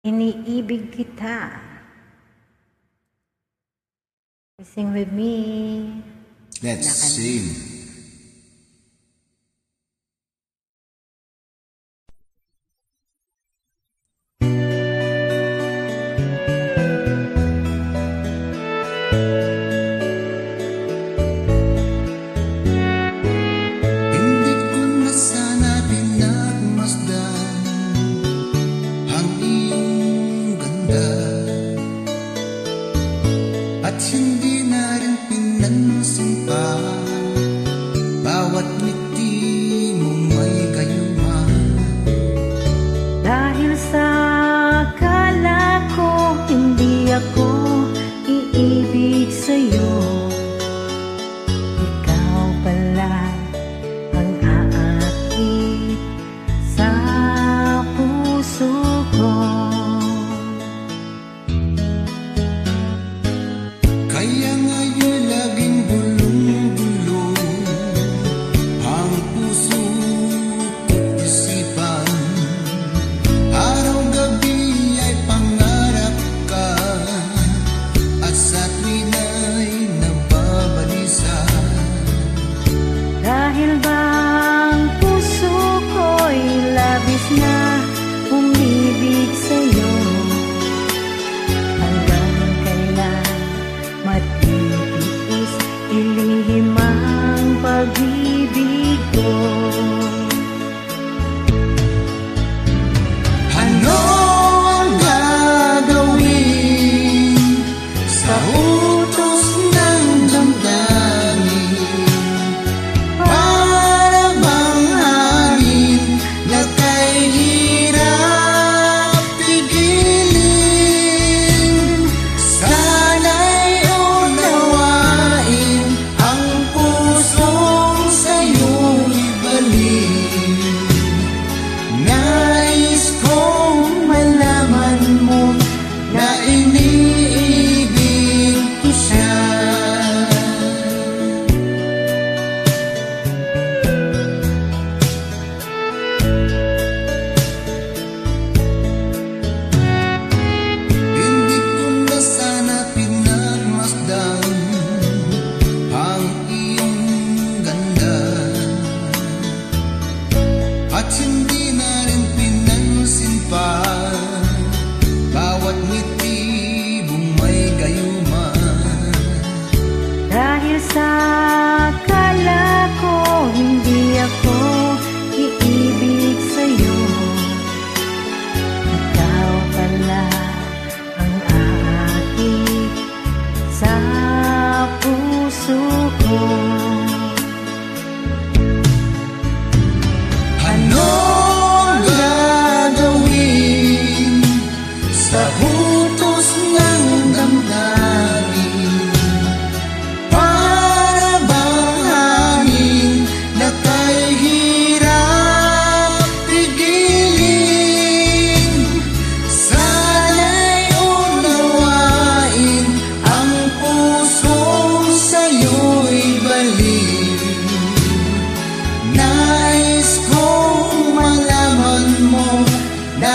Iniibig kita. Sing with me. Let's sing. At hindi na rin pinansin pa, bawat ngiti mo may gayuma. Dahil sa akala ko hindi ako iibig sa'yo, ikaw pala ang aakit sa puso ko. Kaya ngayon laging bulong-bulong ang puso ko't isipan. Araw-gabi ay pangarap ka, at sa tuwin ay nababalisa. Dahil ba ang puso ko'y labis na umibig sa'yo, matitiis ilihim ang pag-ibig ko. Ano ang gagawin sa utos ng damdamin? Para bang hangin na kay hirap pigilin? Sana'y unawain ang pusong sa'yo'y ibalik. Nais kong malaman mo na iniibig ko siya. Hindi ko na sana pinagmasdan ang iyong ganda, at hindi na rin pinansin pa bawat ngiti mong may gayuma. Dahil sa akala ko hindi ako iibig sa'yo, ikaw pala ang aakit sa puso ko. Ano ang gagawin sa utos ng damdamin? Para bang hangin na kay hirap pigilin? Sana'y unawain ang pusong sa'yo'y balik. Nais kong malaman mo na